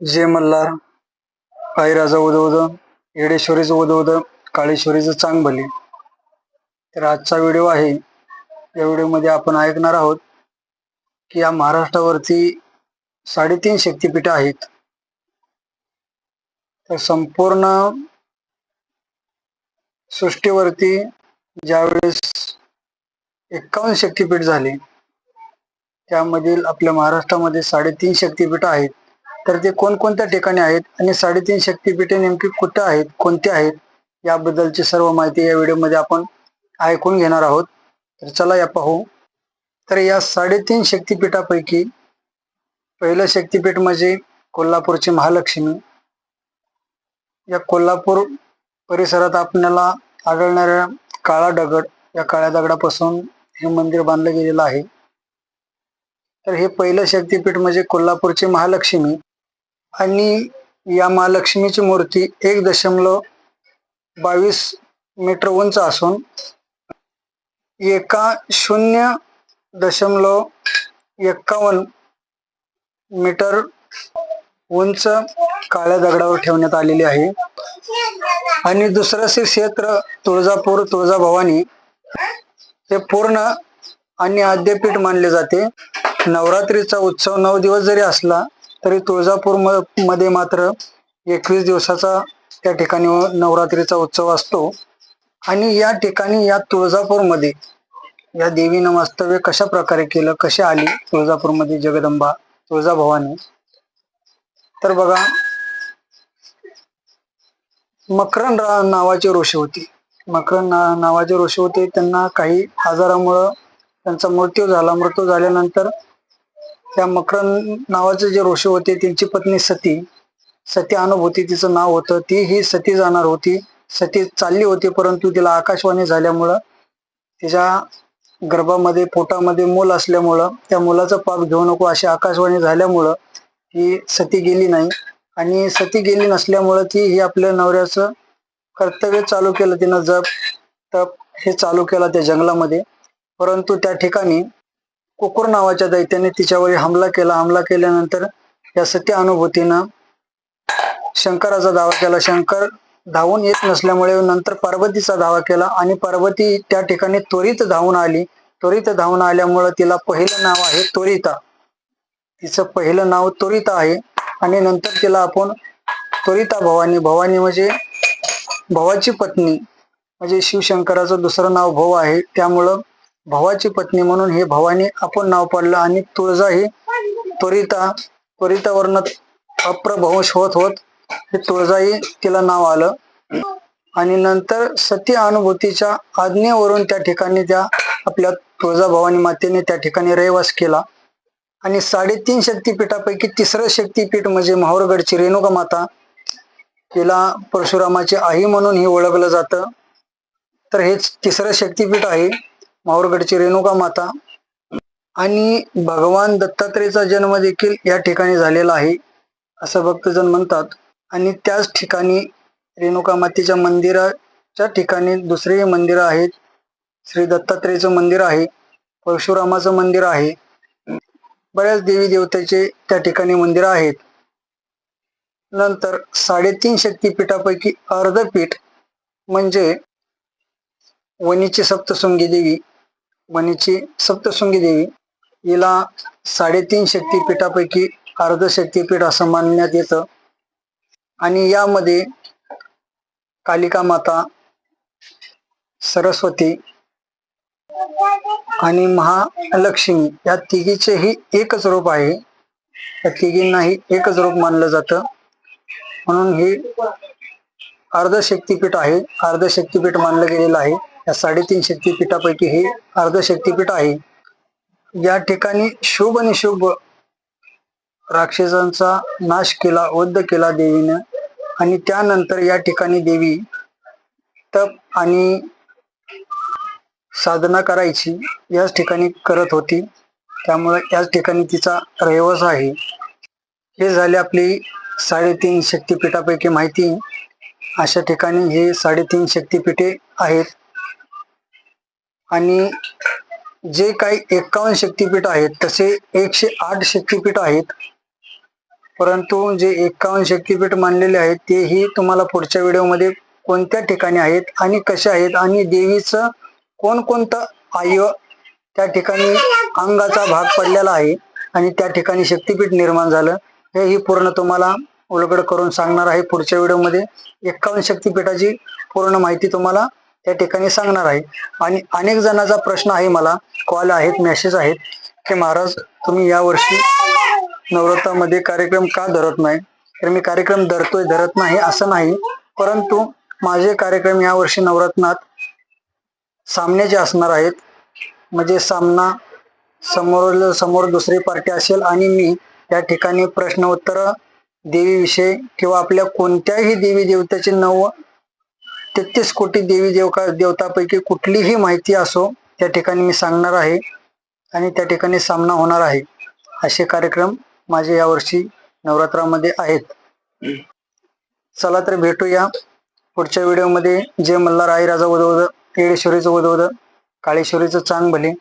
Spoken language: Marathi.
जय मल्हार. राजा उद उद, येडेश्वरीचं उद उद, काळेश्वरीचं चांग भले. तर आजचा व्हिडिओ आहे. या व्हिडिओमध्ये आपण ऐकणार आहोत की या महाराष्ट्रावरती 3.5 शक्तिपीठ आहेत. तर संपूर्ण सृष्टीवरती ज्यावेळेस 51 शक्तिपीठ झाले, त्यामधील आपल्या महाराष्ट्रामध्ये 3.5 शक्तिपीठ आहेत. तर ते कोणकोणत्या ठिकाणी आहेत आणि 3.5 शक्तिपीठे नेमकी कुठे आहेत, कोणते आहेत, याबद्दलची सर्व माहिती या व्हिडिओमध्ये आपण ऐकून घेणार आहोत. तर चला या पाहू. तर या 3.5 शक्तिपीठापैकी पहिलं शक्तिपीठ म्हणजे कोल्हापूरची महालक्ष्मी. या कोल्हापूर परिसरात आपल्याला आढळणाऱ्या काळा दगड, या काळ्या दगडापासून हे मंदिर बांधलं गेलेलं आहे. तर हे पहिलं शक्तिपीठ म्हणजे कोल्हापूरची महालक्ष्मी. आणि या महालक्ष्मीची मूर्ती 1.22 मीटर उंच असून एका 0.51 मीटर उंच काळ्या दगडावर ठेवण्यात आलेली आहे. आणि दुसरं क्षेत्र तुळजापूर तुळजाभवानी हे पूर्ण आणि आद्यपीठ मानले जाते. नवरात्रीचा उत्सव 9 दिवस जरी असला तरी तुळजापूर मध्ये मात्र 21 दिवसाचा त्या ठिकाणी नवरात्रीचा उत्सव असतो. आणि या ठिकाणी या तुळजापूरमध्ये या देवीनं वास्तव्य कशा प्रकारे केलं, कशी आली तुळजापूरमध्ये जगदंबा तुळजाभवानी. तर बघा, मकरंद नावाचे ऋषी होते. मकरंद नावाचे ऋषी होते. त्यांना काही आजारामुळं त्यांचा मृत्यू झाला. मृत्यू झाल्यानंतर त्या मकरंद नावाचे जे ऋषी होते, त्यांची पत्नी सती अनुभूती तिचं नाव होतं. ती ही सती जाणार होती. सती चालली होती, परंतु तिला आकाशवाणी झाल्यामुळं, तिच्या गर्भामध्ये पोटामध्ये मूल असल्यामुळं, त्या मुलाचं पाप घेऊ नको अशी आकाशवाणी झाल्यामुळं ती सती गेली नाही. आणि सती गेली नसल्यामुळं ती ही आपल्या नवऱ्याचं कर्तव्य चालू केलं. तिनं जप तप हे चालू केलं त्या जंगलामध्ये. परंतु त्या ठिकाणी कुकुर नावाच्या दैत्याने तिच्यावर हमला केला. हमला केल्यानंतर या सती अनुभूतीनं शंकराचा दावा केला. शंकर धावून येत नसल्यामुळे नंतर पार्वतीचा दावा केला आणि पार्वती त्या ठिकाणी त्वरित धावून आली. त्वरित धावून आल्यामुळं तिला पहिलं नाव आहे त्वरिता. तिचं पहिलं नाव त्वरिता आहे. आणि नंतर तिला आपण त्वरिता भवानी, भवानी म्हणजे भवाची पत्नी, म्हणजे शिवशंकराचं दुसरं नाव भव आहे, त्यामुळं भवाची पत्नी म्हणून हे भवानी आपण नाव पडलं. आणि तुळजा ही त्वरिता, त्वरितावरनं अप्रभवंश होत होत हे तुळजाही तिला नाव आलं. आणि नंतर सती अनुभूतीच्या आज्ञेवरून त्या ठिकाणी त्या आपल्या तुळजाभवानी मातेने त्या ठिकाणी रहिवास केला. आणि 3.5 शक्तिपीठापैकी तिसरं शक्तिपीठ म्हणजे माहूरगडची रेणुका माता. तिला परशुरामाची आई म्हणून ही ओळखलं जातं. तर हेच तिसरं शक्तिपीठ आहे, माहूरगडची रेणुका माता. आणि भगवान दत्तात्रेयचा जन्म देखील या ठिकाणी झालेला आहे असं भक्तजन म्हणतात. आणि त्याच ठिकाणी रेणुका मातेच्या मंदिराच्या ठिकाणी दुसरे मंदिर आहेत. श्री दत्तात्रेयचं मंदिर आहे, परशुरामाचं मंदिर आहे, बऱ्याच देवी देवतेचे त्या ठिकाणी मंदिर आहेत. नंतर 3.5 शक्तिपीठापैकी अर्धपीठ म्हणजे वणीची सप्तशृंगी देवी. वणीची सप्तशृंगी देवी हिला 3.5 शक्तिपीठापैकी अर्ध शक्तिपीठ असं मानण्यात येतं. आणि यामध्ये कालिका माता, सरस्वती आणि महालक्ष्मी या तिघीचेही एकच रूप आहे. या तिघींनाही एकच रूप मानलं जातं, म्हणून हे अर्ध शक्तिपीठ आहे, अर्ध शक्तिपीठ मानलं गेलेलं आहे. या 3.5 शक्तिपीठापैकी हे अर्ध शक्तिपीठ आहे. या ठिकाणी शुभ आणि शुभ राक्षसांचा नाश केला, वध केला देवीनं. आणि त्यानंतर या ठिकाणी देवी तप आणि साधना करायची, याच ठिकाणी करत होती. त्यामुळे याच ठिकाणी तिचा रहिवास आहे. हे झाले आपली 3.5 शक्तिपीठापैकी माहिती. अशा ठिकाणी हे 3.5 शक्तिपीठे आहेत. आणि जे काही 51 शक्तिपीठ आहेत तसे 108 शक्तिपीठ आहेत. परंतु जे 51 शक्तिपीठ मानलेले आहेत तेही तुम्हाला पुढच्या व्हिडिओमध्ये कोणत्या ठिकाणी आहेत आणि कशा आहेत आणि देवीचं कोणकोणतं आय त्या ठिकाणी अंगाचा भाग पडलेला आहे आणि त्या ठिकाणी शक्तिपीठ निर्माण झालं हेही पूर्ण तुम्हाला उलगड करून सांगणार आहे पुढच्या व्हिडिओमध्ये. 51 शक्तिपीठाची पूर्ण माहिती तुम्हाला त्या ठिकाणी सांगणार आहे. आणि अनेक जणांचा प्रश्न आहे, मला कॉल आहेत, मेसेज आहेत की महाराज तुम्ही यावर्षी नवरात्रामध्ये कार्यक्रम का धरत नाही. तर मी कार्यक्रम धरत नाही असं नाही, परंतु माझे कार्यक्रम यावर्षी नवरात्रात सामन्याचे असणार आहेत. म्हणजे सामना समोर दुसरी पार्टी असेल आणि मी त्या ठिकाणी प्रश्न उत्तर देवीविषयी किंवा आपल्या कोणत्याही देवी देवताची 33 कोटी देवी देवतापैकी कुठलीही माहिती असो त्या ठिकाणी मी सांगणार आहे आणि त्या ठिकाणी सामना होणार आहे. असे कार्यक्रम माझे यावर्षी नवरात्रामध्ये आहेत. चला तर भेटूया पुढच्या व्हिडिओमध्ये. जय मल्हार, आई राजा उदवद, येडेश्वरीचं उदवद, काळेश्वरीचं चांग भले.